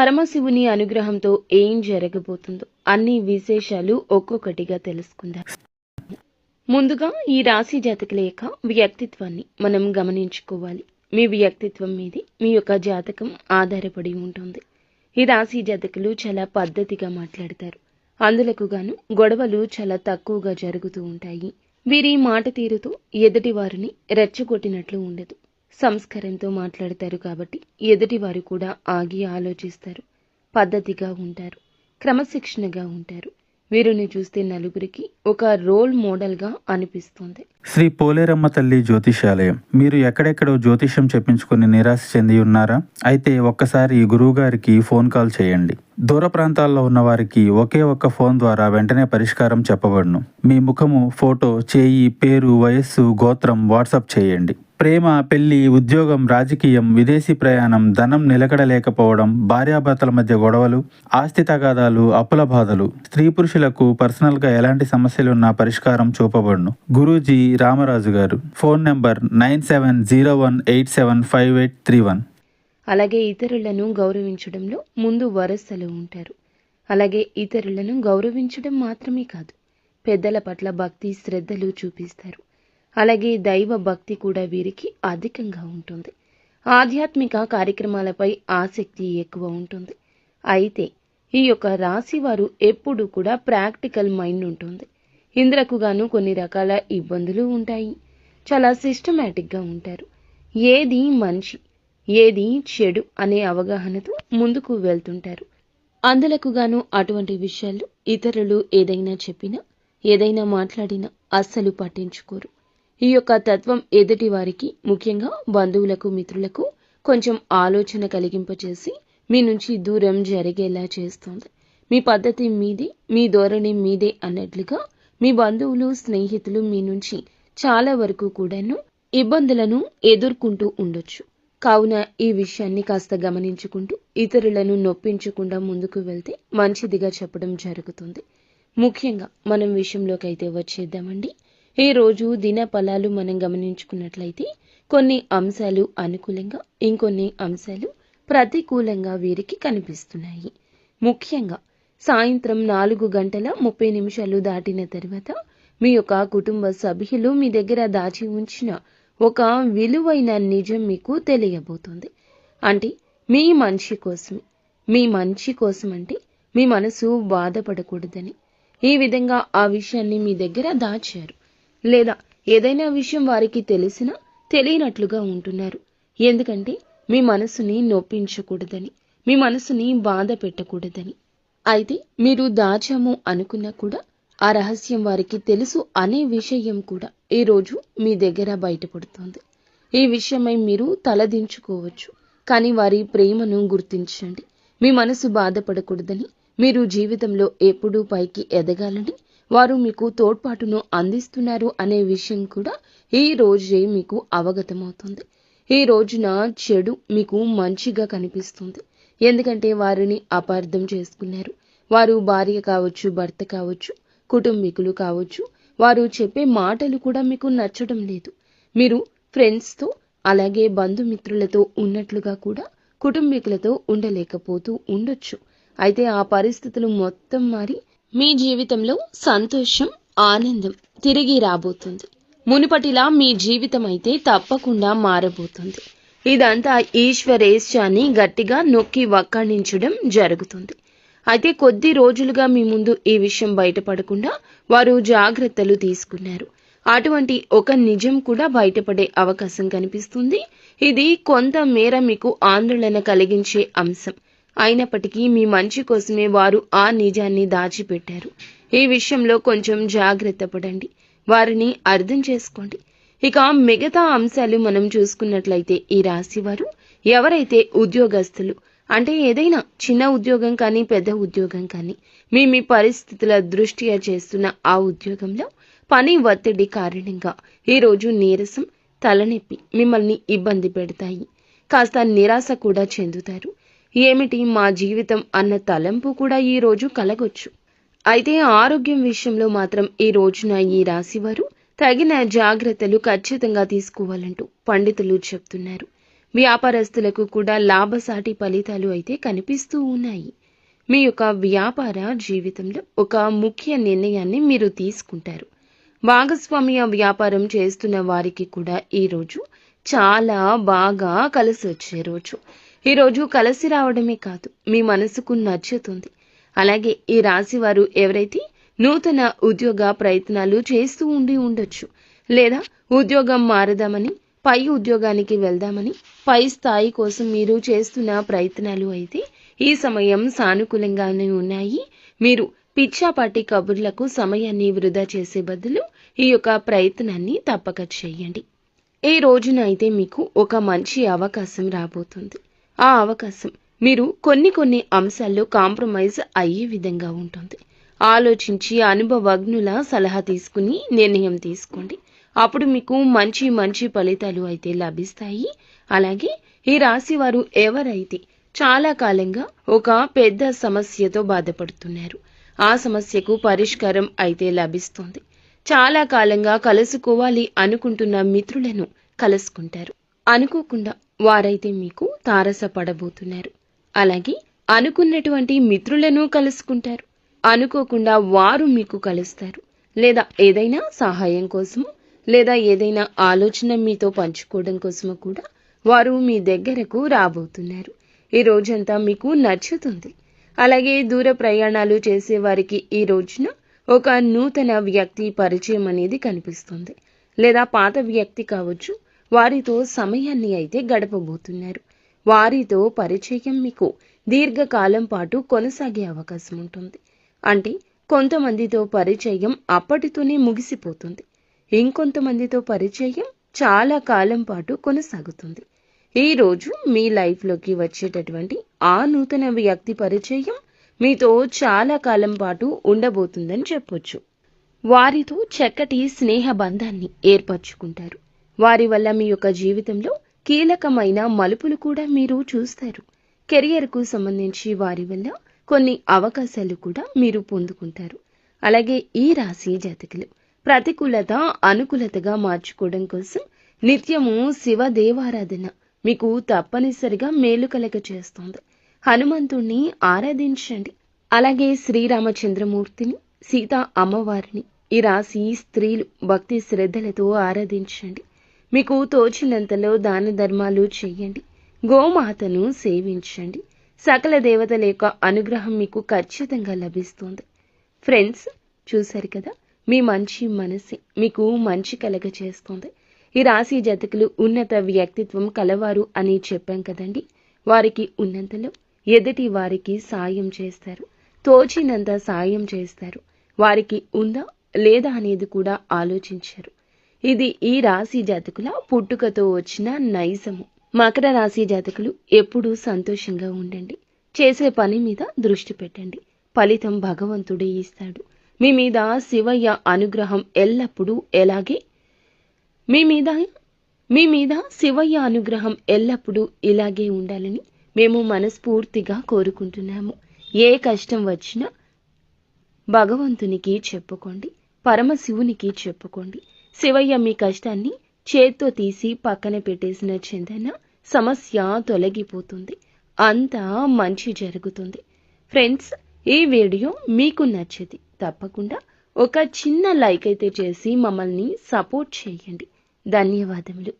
పరమశివుని అనుగ్రహంతో ఏం జరగబోతుందో అన్ని విశేషాలు ఒక్కొక్కటిగా తెలుసుకుందాం. ముందుగా ఈ రాశి జాతకుల యొక్క వ్యక్తిత్వాన్ని మనం గమనించుకోవాలి. మీ వ్యక్తిత్వం మీది మీ యొక్క జాతకం ఆధారపడి ఉంటుంది. ఈ రాశి జాతకులు చాలా పద్ధతిగా మాట్లాడతారు. అందులకు గాను గొడవలు చాలా తక్కువగా జరుగుతూ ఉంటాయి. వీరి మాట తీరుతో ఎదుటి వారిని రెచ్చగొట్టినట్లు ఉండదు. సంస్కారంతో మాట్లాడతారు కాబట్టి ఎదుటివారు కూడా ఆగి ఆలోచిస్తారు. పద్ధతిగా ఉంటారు, క్రమశిక్షణగా ఉంటారు. వీరిని చూస్తే నలుగురికి ఒక రోల్ మోడల్గా అనిపిస్తుంది. శ్రీ పోలేరమ్మ తల్లి జ్యోతిషాలయం. మీరు ఎక్కడెక్కడో జ్యోతిష్యం చెప్పించుకుని నిరాశ చెంది ఉన్నారా? అయితే ఒక్కసారి గురువు గారికి ఫోన్ కాల్ చేయండి. దూర ప్రాంతాల్లో ఉన్న వారికి ఒకే ఒక్క ఫోన్ ద్వారా వెంటనే పరిష్కారం చెప్పబడును. మీ ముఖము, ఫోటో, చేయి, పేరు, వయస్సు, గోత్రం వాట్సాప్ చేయండి. ప్రేమ, పెళ్లి, ఉద్యోగం, రాజకీయం, విదేశీ ప్రయాణం, ధనం నిలకడలేకపోవడం, భార్యాభర్తల మధ్య గొడవలు, ఆస్తి తగాదాలు, అప్పుల బాధలు, స్త్రీ పురుషులకు పర్సనల్ గా ఎలాంటి సమస్యలున్నా పరిష్కారం చూపబడును. గురూజీ రామరాజు గారు. Phone number 9701875831. అలాగే ఇతరులను గౌరవించడంలో ముందు వరుసలో ఉంటారు. అలాగే ఇతరులను గౌరవించడం మాత్రమే కాదు, పెద్దల పట్ల భక్తి శ్రద్ధలు చూపిస్తారు. అలాగే దైవ భక్తి కూడా వీరికి అధికంగా ఉంటుంది. ఆధ్యాత్మిక కార్యక్రమాలపై ఆసక్తి ఎక్కువ ఉంటుంది. అయితే ఈ యొక్క రాశి వారు ఎప్పుడు కూడా ప్రాక్టికల్ మైండ్ ఉంటుంది. ఇందులకు గాను కొన్ని రకాల ఇబ్బందులు ఉంటాయి. చాలా సిస్టమేటిక్గా ఉంటారు. ఏది మంచి ఏది చెడు అనే అవగాహనతో ముందుకు వెళ్తుంటారు. అందులకు గాను అటువంటి విషయాలు ఇతరులు ఏదైనా చెప్పినా ఏదైనా మాట్లాడినా అస్సలు పట్టించుకోరు. ఈ యొక్క తత్వం ఎదుటి వారికి, ముఖ్యంగా బంధువులకు, మిత్రులకు కొంచెం ఆలోచన కలిగింపచేసి మీ నుంచి దూరం జరిగేలా చేస్తుంది. మీ పద్ధతి మీదే, మీ ధోరణి మీదే అన్నట్లుగా మీ బంధువులు, స్నేహితులు మీ నుంచి చాలా వరకు కూడాను ఇబ్బందులను ఎదుర్కొంటూ ఉండొచ్చు. కావున ఈ విషయాన్ని కాస్త గమనించుకుంటూ ఇతరులను నొప్పించకుండా ముందుకు వెళ్తే మంచిదిగా చెప్పడం జరుగుతుంది. ముఖ్యంగా మనం విషయంలోకి అయితే వచ్చేద్దామండి. ఈ రోజు దిన ఫలాలు మనం గమనించుకున్నట్లయితే కొన్ని అంశాలు అనుకూలంగా, ఇంకొన్ని అంశాలు ప్రతికూలంగా వీరికి కనిపిస్తున్నాయి. ముఖ్యంగా సాయంత్రం 4:30 దాటిన తర్వాత మీ యొక్క కుటుంబ సభ్యులు మీ దగ్గర దాచి ఉంచిన ఒక విలువైన నిజం మీకు తెలియబోతుంది. అంటే మీ మంచి కోసం అంటే మీ మనసు బాధపడకూడదని ఈ విధంగా ఆ విషయాన్ని మీ దగ్గర దాచారు. లేదా ఏదైనా విషయం వారికి తెలిసినా తెలియనట్లుగా ఉంటున్నారు. ఎందుకంటే మీ మనసుని నొప్పించకూడదని, మీ మనసుని బాధ పెట్టకూడదని. అయితే మీరు దాచాము అనుకున్నా కూడా ఆ రహస్యం వారికి తెలుసు అనే విషయం కూడా ఈరోజు మీ దగ్గర బయటపడుతుంది. ఈ విషయమై మీరు తలదించుకోవచ్చు, కానీ వారి ప్రేమను గుర్తించండి. మీ మనసు బాధపడకూడదని, మీరు జీవితంలో ఎప్పుడూ పైకి ఎదగాలని వారు మీకు తోడ్పాటును అందిస్తున్నారు అనే విషయం కూడా ఈ రోజే మీకు అవగతమవుతుంది. ఈ రోజున చెడు మీకు మంచిగా కనిపిస్తుంది. ఎందుకంటే వారిని అపార్థం చేసుకున్నారు. వారు భార్య కావచ్చు, భర్త కావచ్చు, కుటుంబీకులు కావచ్చు. వారు చెప్పే మాటలు కూడా మీకు నచ్చడం లేదు. మీరు ఫ్రెండ్స్తో అలాగే బంధుమిత్రులతో ఉన్నట్లుగా కూడా కుటుంబీకులతో ఉండలేకపోతూ ఉండొచ్చు. అయితే ఆ పరిస్థితులు మొత్తం మారి మీ జీవితంలో సంతోషం, ఆనందం తిరిగి రాబోతుంది. మునుపటిలా మీ జీవితం అయితే తప్పకుండా మారబోతుంది. ఇదంతా ఈశ్వరేచ్ఛని గట్టిగా నొక్కి వక్కాణించడం జరుగుతుంది. అయితే కొద్ది రోజులుగా మీ ముందు ఈ విషయం బయటపడకుండా వారు జాగ్రత్తలు తీసుకున్నారు. అటువంటి ఒక నిజం కూడా బయటపడే అవకాశం కనిపిస్తుంది. ఇది కొంత మేర మీకు ఆందోళన కలిగించే అంశం అయినప్పటికీ మీ మంచి కోసమే వారు ఆ నిజాన్ని దాచిపెట్టారు. ఈ విషయంలో కొంచెం జాగ్రత్త పడండి, వారిని అర్థం చేసుకోండి. ఇక మిగతా అంశాలు మనం చూసుకున్నట్లయితే ఈ రాశి వారు ఎవరైతే ఉద్యోగస్తులు అంటే ఏదైనా చిన్న ఉద్యోగం కానీ పెద్ద ఉద్యోగం కానీ మీ పరిస్థితుల దృష్ట్యా చేస్తున్న ఆ ఉద్యోగంలో పని ఒత్తిడి కారణంగా ఈరోజు నీరసం, తలనొప్పి మిమ్మల్ని ఇబ్బంది పెడతాయి. కాస్త నిరాశ కూడా చెందుతారు. ఏమిటి మా జీవితం అన్న తలంపు కూడా ఈ రోజు కలగొచ్చు. అయితే ఆరోగ్యం విషయంలో మాత్రం ఈ రోజున ఈ రాశివారు తగిన జాగ్రత్తలు ఖచ్చితంగా తీసుకోవాలంటూ పండితులు చెప్తున్నారు. వ్యాపారస్తులకు కూడా లాభసాటి ఫలితాలు అయితే కనిపిస్తూ ఉన్నాయి. మీ యొక్క వ్యాపార జీవితంలో ఒక ముఖ్య నిర్ణయాన్ని మీరు తీసుకుంటారు. భాగస్వామ్య వ్యాపారం చేస్తున్న వారికి కూడా ఈరోజు చాలా బాగా కలిసి వచ్చే రోజు. ఈరోజు కలిసి రావడమే కాదు, మీ మనసుకు నచ్చుతుంది. అలాగే ఈ రాశి వారు ఎవరైతే నూతన ఉద్యోగ ప్రయత్నాలు చేస్తూ ఉండొచ్చు, లేదా ఉద్యోగం మారదామని, పై ఉద్యోగానికి వెళ్దామని, పై స్థాయి కోసం మీరు చేస్తున్న ప్రయత్నాలు అయితే ఈ సమయం సానుకూలంగానే ఉన్నాయి. మీరు పిచ్చాపాటి కబుర్లకు సమయాన్ని వృధా చేసే బదులు ఈ యొక్క ప్రయత్నాన్ని తప్పక చేయండి. ఈ రోజున అయితే మీకు ఒక మంచి అవకాశం రాబోతుంది. ఆ అవకాశం మీరు కొన్ని అంశాల్లో కాంప్రమైజ్ అయ్యే విధంగా ఉంటుంది. ఆలోచించి అనుభవజ్ఞుల సలహా తీసుకుని నిర్ణయం తీసుకోండి. అప్పుడు మీకు మంచి ఫలితాలు అయితే లభిస్తాయి. అలాగే ఈ రాశి వారు ఎవరైతే చాలా కాలంగా ఒక పెద్ద సమస్యతో బాధపడుతున్నారు, ఆ సమస్యకు పరిష్కారం అయితే లభిస్తుంది. చాలా కాలంగా కలుసుకోవాలి అనుకుంటున్న మిత్రులను కలుసుకుంటారు. అనుకోకుండా వారైతే మీకు తారసపడబోతున్నారు. అలాగే అనుకున్నటువంటి మిత్రులను కలుసుకుంటారు. అనుకోకుండా వారు మీకు కలుస్తారు. లేదా ఏదైనా సహాయం కోసము, లేదా ఏదైనా ఆలోచన మీతో పంచుకోవడం కోసము కూడా వారు మీ దగ్గరకు రాబోతున్నారు. ఈ రోజంతా మీకు నచ్చుతుంది. అలాగే దూర ప్రయాణాలు చేసే వారికి ఈ రోజున ఒక నూతన వ్యక్తి పరిచయం అనేది కనిపిస్తుంది. లేదా పాత వ్యక్తి కావచ్చు, వారితో సమయాన్ని అయితే గడపబోతున్నారు. వారితో పరిచయం మీకు దీర్ఘకాలం పాటు కొనసాగే అవకాశం ఉంటుంది. అంటే కొంతమందితో పరిచయం అప్పటితోనే ముగిసిపోతుంది. ఇంకొంతమందితో పరిచయం చాలా కాలం పాటు కొనసాగుతుంది. ఈ రోజు మీ లైఫ్లోకి వచ్చేటటువంటి ఆ నూతన వ్యక్తి పరిచయం మీతో చాలా కాలం పాటు ఉండబోతుందని చెప్పొచ్చు. వారితో చక్కటి స్నేహ బంధాన్ని ఏర్పరచుకుంటారు. వారి వల్ల మీ యొక్క జీవితంలో కీలకమైన మలుపులు కూడా మీరు చూస్తారు. కెరియర్కు సంబంధించి వారి వల్ల కొన్ని అవకాశాలు కూడా మీరు పొందుకుంటారు. అలాగే ఈ రాశి జాతకులు ప్రతికూలత అనుకూలతగా మార్చుకోవడం కోసం నిత్యము శివ దేవారాధన మీకు తప్పనిసరిగా మేలు కలగ చేస్తుంది. హనుమంతుణ్ణి ఆరాధించండి. అలాగే శ్రీరామచంద్రమూర్తిని, సీతా అమ్మవారిని ఈ రాశి స్త్రీలు భక్తి శ్రద్ధలతో ఆరాధించండి. మీకు తోచినంతలో దాన ధర్మాలు చేయండి. గోమాతను సేవించండి. సకల దేవతల యొక్క అనుగ్రహం మీకు ఖచ్చితంగా లభిస్తుంది. ఫ్రెండ్స్, చూశారు కదా, మీ మంచి మనసే మీకు మంచి కలగ చేస్తుంది. ఈ రాశి జాతకులు ఉన్నత వ్యక్తిత్వం కలవారు అని చెప్పాం కదండి. వారికి ఉన్నంతలో ఎదుటి వారికి సాయం చేస్తారు. తోచినంత సాయం చేస్తారు. వారికి ఉందా లేదా అనేది కూడా ఆలోచించారు. ఇది ఈ రాశి జాతకుల పుట్టుకతో వచ్చిన నైజము. మకర రాశి జాతకులు ఎప్పుడూ సంతోషంగా ఉండండి. చేసే పని మీద దృష్టి పెట్టండి. ఫలితం భగవంతుడే ఇస్తాడు. మీ మీద శివయ్య అనుగ్రహం ఎల్లప్పుడూ మీ మీద శివయ్య అనుగ్రహం ఎల్లప్పుడూ ఇలాగే ఉండాలని మేము మనస్ఫూర్తిగా కోరుకుంటున్నాము. ఏ కష్టం వచ్చినా భగవంతునికి చెప్పుకోండి, పరమశివునికి చెప్పుకోండి. శివయ్య మీ కష్టాన్ని చేత్తో తీసి పక్కన పెట్టేసిన చందన సమస్య తొలగిపోతుంది. అంతా మంచి జరుగుతుంది. ఫ్రెండ్స్, ఈ వీడియో మీకు నచ్చింది తప్పకుండా ఒక చిన్న లైక్ అయితే చేసి మమ్మల్ని సపోర్ట్ చేయండి. ధన్యవాదములు.